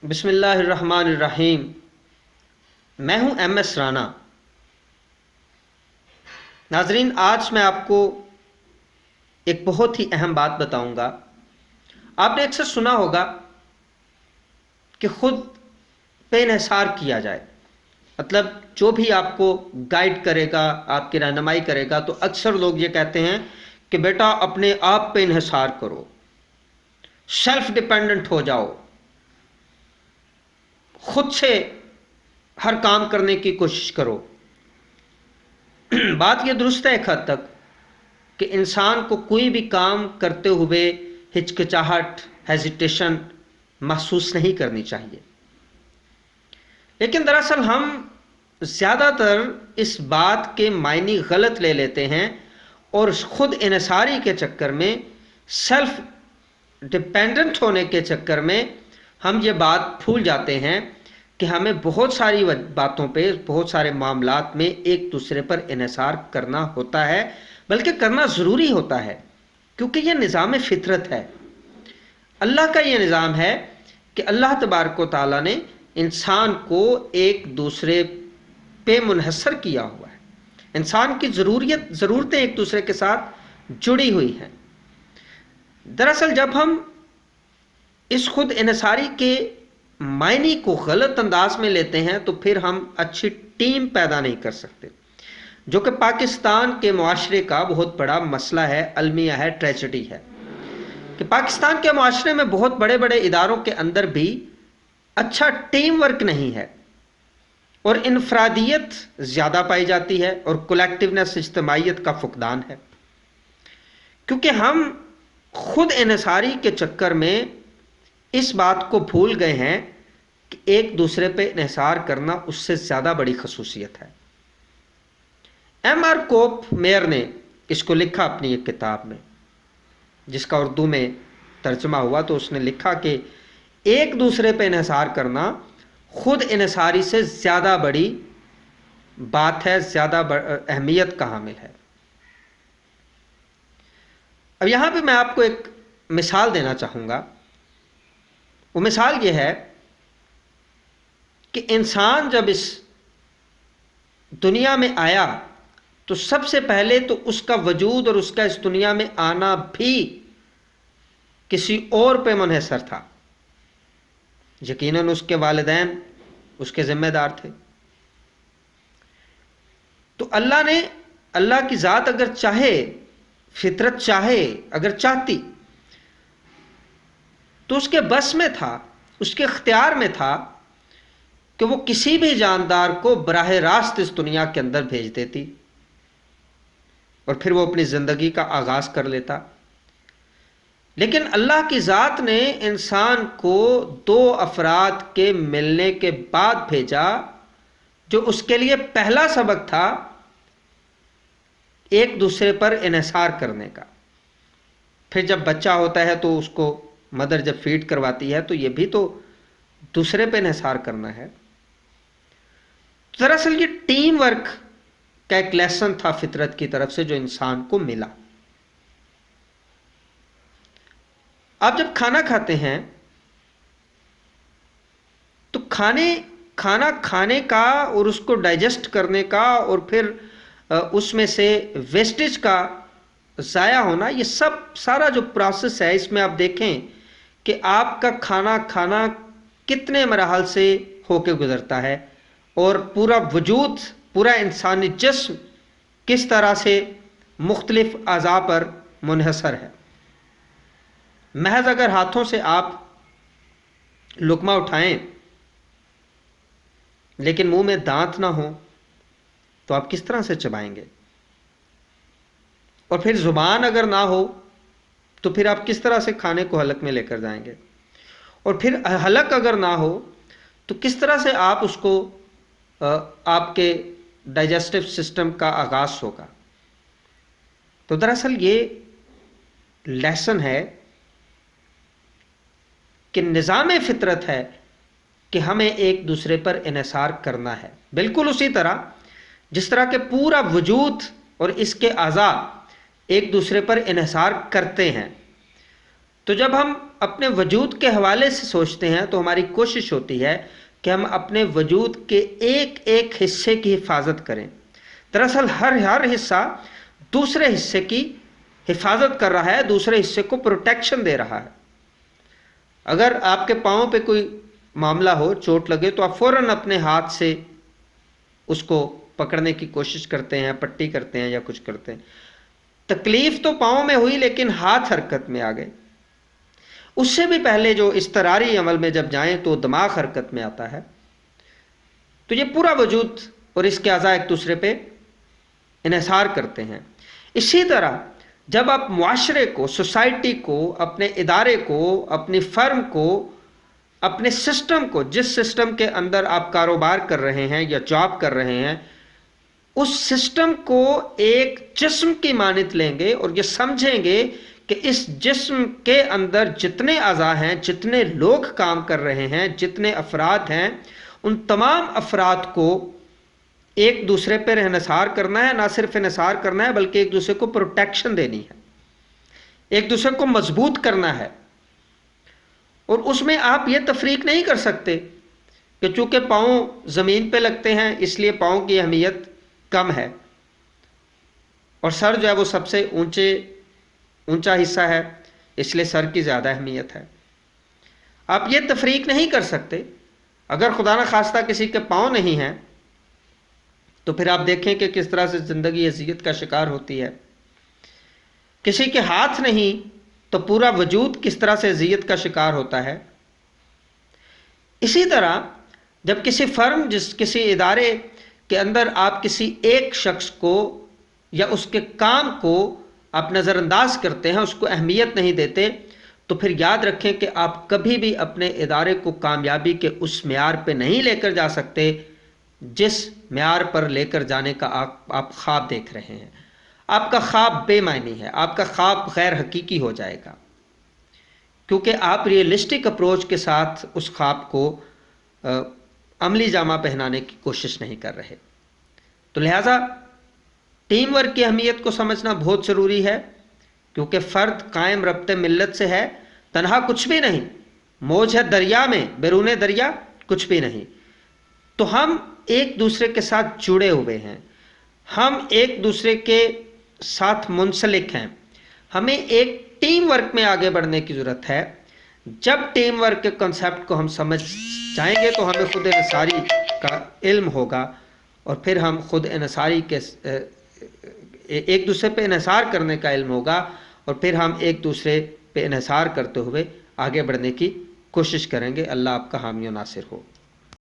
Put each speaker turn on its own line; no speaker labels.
بسم اللہ الرحمن الرحیم۔ میں ہوں ایم ایس رانا۔ ناظرین، آج میں آپ کو ایک بہت ہی اہم بات بتاؤں گا۔ آپ نے اکثر سنا ہوگا کہ خود پہ انحصار کیا جائے، مطلب جو بھی آپ کو گائیڈ کرے گا، آپ کی رہنمائی کرے گا، تو اکثر لوگ یہ کہتے ہیں کہ بیٹا اپنے آپ پہ انحصار کرو، سیلف ڈیپینڈنٹ ہو جاؤ، خود سے ہر کام کرنے کی کوشش کرو۔ بات یہ درست ہے ایک حد تک کہ انسان کو کوئی بھی کام کرتے ہوئے ہچکچاہٹ، ہیزیٹیشن محسوس نہیں کرنی چاہیے، لیکن دراصل ہم زیادہ تر اس بات کے معنی غلط لے لیتے ہیں اور خود انحصاری کے چکر میں، سیلف ڈیپینڈنٹ ہونے کے چکر میں ہم یہ بات بھول جاتے ہیں کہ ہمیں بہت ساری باتوں پہ، بہت سارے معاملات میں ایک دوسرے پر انحصار کرنا ہوتا ہے، بلکہ کرنا ضروری ہوتا ہے، کیونکہ یہ نظام فطرت ہے۔ اللہ کا یہ نظام ہے کہ اللہ تبارک و تعالیٰ نے انسان کو ایک دوسرے پہ منحصر کیا ہوا ہے۔ انسان کی ضرورتیں ایک دوسرے کے ساتھ جڑی ہوئی ہیں۔ دراصل جب ہم اس خود انحصاری کے معنی کو غلط انداز میں لیتے ہیں تو پھر ہم اچھی ٹیم پیدا نہیں کر سکتے، جو کہ پاکستان کے معاشرے کا بہت بڑا مسئلہ ہے، المیہ ہے، ٹریجڈی ہے، کہ پاکستان کے معاشرے میں بہت بڑے بڑے اداروں کے اندر بھی اچھا ٹیم ورک نہیں ہے، اور انفرادیت زیادہ پائی جاتی ہے، اور کولیکٹیونیس، اجتماعیت کا فقدان ہے، کیونکہ ہم خود انحصاری کے چکر میں اس بات کو بھول گئے ہیں کہ ایک دوسرے پہ انحصار کرنا اس سے زیادہ بڑی خصوصیت ہے۔ ایم آر کوپ میئر نے اس کو لکھا اپنی ایک کتاب میں، جس کا اردو میں ترجمہ ہوا، تو اس نے لکھا کہ ایک دوسرے پہ انحصار کرنا خود انحصاری سے زیادہ بڑی بات ہے، زیادہ اہمیت کا حامل ہے۔ اب یہاں پہ میں آپ کو ایک مثال دینا چاہوں گا۔ وہ مثال یہ ہے کہ انسان جب اس دنیا میں آیا تو سب سے پہلے تو اس کا وجود اور اس کا اس دنیا میں آنا بھی کسی اور پہ منحصر تھا۔ یقیناً اس کے والدین اس کے ذمہ دار تھے۔ تو اللہ کی ذات اگر چاہے، فطرت چاہے، اگر چاہتی، تو اس کے بس میں تھا، اس کے اختیار میں تھا کہ وہ کسی بھی جاندار کو براہ راست اس دنیا کے اندر بھیج دیتی، اور پھر وہ اپنی زندگی کا آغاز کر لیتا۔ لیکن اللہ کی ذات نے انسان کو دو افراد کے ملنے کے بعد بھیجا، جو اس کے لیے پہلا سبق تھا ایک دوسرے پر انحصار کرنے کا۔ پھر جب بچہ ہوتا ہے تو اس کو مدر جب فیڈ کرواتی ہے تو یہ بھی تو دوسرے پہ انحصار کرنا ہے۔ دراصل یہ ٹیم ورک کا ایک لیسن تھا فطرت کی طرف سے جو انسان کو ملا۔ آپ جب کھانا کھاتے ہیں تو کھانا کھانے کا اور اس کو ڈائجسٹ کرنے کا اور پھر اس میں سے ویسٹیج کا ضائع ہونا، یہ سارا جو پروسیس ہے، اس میں آپ دیکھیں کہ آپ کا کھانا کتنے مراحل سے ہو کے گزرتا ہے، اور پورا وجود، پورا انسانی جسم کس طرح سے مختلف اعضاء پر منحصر ہے۔ محض اگر ہاتھوں سے آپ لقمہ اٹھائیں لیکن منہ میں دانت نہ ہو تو آپ کس طرح سے چبائیں گے؟ اور پھر زبان اگر نہ ہو تو پھر آپ کس طرح سے کھانے کو حلق میں لے کر جائیں گے؟ اور پھر حلق اگر نہ ہو تو کس طرح سے آپ اس کو آپ کے ڈائجسٹو سسٹم کا آغاز ہوگا؟ تو دراصل یہ لیسن ہے کہ نظام فطرت ہے کہ ہمیں ایک دوسرے پر انحصار کرنا ہے، بالکل اسی طرح جس طرح کہ پورا وجود اور اس کے اعضاء ایک دوسرے پر انحصار کرتے ہیں۔ تو جب ہم اپنے وجود کے حوالے سے سوچتے ہیں تو ہماری کوشش ہوتی ہے کہ ہم اپنے وجود کے ایک ایک حصے کی حفاظت کریں. دراصل ہر حصہ دوسرے حصے کی حفاظت کر رہا ہے، دوسرے حصے کو پروٹیکشن دے رہا ہے. اگر آپ کے پاؤں پہ کوئی معاملہ ہو، چوٹ لگے، تو آپ فوراً اپنے ہاتھ سے اس کو پکڑنے کی کوشش کرتے ہیں، پٹی کرتے ہیں یا کچھ کرتے ہیں. تکلیف تو پاؤں میں ہوئی لیکن ہاتھ حرکت میں آ گئے. اس سے بھی پہلے جو اضطراری عمل میں جب جائیں تو دماغ حرکت میں آتا ہے. تو یہ پورا وجود اور اس کے اعضاء ایک دوسرے پہ انحصار کرتے ہیں. اسی طرح جب آپ معاشرے کو، سوسائٹی کو، اپنے ادارے کو، اپنی فرم کو، اپنے سسٹم کو، جس سسٹم کے اندر آپ کاروبار کر رہے ہیں یا جاب کر رہے ہیں، اس سسٹم کو ایک جسم کی مانند لیں گے اور یہ سمجھیں گے کہ اس جسم کے اندر جتنے اعضاء ہیں، جتنے لوگ کام کر رہے ہیں، جتنے افراد ہیں، ان تمام افراد کو ایک دوسرے پر انحصار کرنا ہے. نہ صرف انحصار کرنا ہے بلکہ ایک دوسرے کو پروٹیکشن دینی ہے، ایک دوسرے کو مضبوط کرنا ہے. اور اس میں آپ یہ تفریق نہیں کر سکتے کہ چونکہ پاؤں زمین پہ لگتے ہیں اس لیے پاؤں کی اہمیت کم ہے اور سر جو ہے وہ سب سے اونچا حصہ ہے اس لیے سر کی زیادہ اہمیت ہے. آپ یہ تفریق نہیں کر سکتے. اگر خدا نہ خواستہ کسی کے پاؤں نہیں ہیں تو پھر آپ دیکھیں کہ کس طرح سے زندگی اذیت کا شکار ہوتی ہے. کسی کے ہاتھ نہیں تو پورا وجود کس طرح سے اذیت کا شکار ہوتا ہے. اسی طرح جب کسی فرم، کسی ادارے کے اندر آپ کسی ایک شخص کو یا اس کے کام کو آپ نظر انداز کرتے ہیں، اس کو اہمیت نہیں دیتے، تو پھر یاد رکھیں کہ آپ کبھی بھی اپنے ادارے کو کامیابی کے اس معیار پہ نہیں لے کر جا سکتے جس معیار پر لے کر جانے کا آپ خواب دیکھ رہے ہیں. آپ کا خواب بے معنی ہے، آپ کا خواب غیر حقیقی ہو جائے گا کیونکہ آپ ریئلسٹک اپروچ کے ساتھ اس خواب کو عملی جامہ پہنانے کی کوشش نہیں کر رہے. تو لہٰذا ٹیم ورک کی اہمیت کو سمجھنا بہت ضروری ہے کیونکہ فرد قائم ربط ملت سے ہے، تنہا کچھ بھی نہیں. موج ہے دریا میں، بیرون دریا کچھ بھی نہیں. تو ہم ایک دوسرے کے ساتھ جڑے ہوئے ہیں، ہم ایک دوسرے کے ساتھ منسلک ہیں. ہمیں ایک ٹیم ورک میں آگے بڑھنے کی ضرورت ہے. جب ٹیم ورک کے کنسیپٹ کو ہم سمجھ جائیں گے تو ہمیں خود انحصاری کا علم ہوگا اور پھر ہم خود انحصاری کے ایک دوسرے پہ انحصار کرنے کا علم ہوگا اور پھر ہم ایک دوسرے پہ انحصار کرتے ہوئے آگے بڑھنے کی کوشش کریں گے. اللہ آپ کا حامی و ناصر ہو.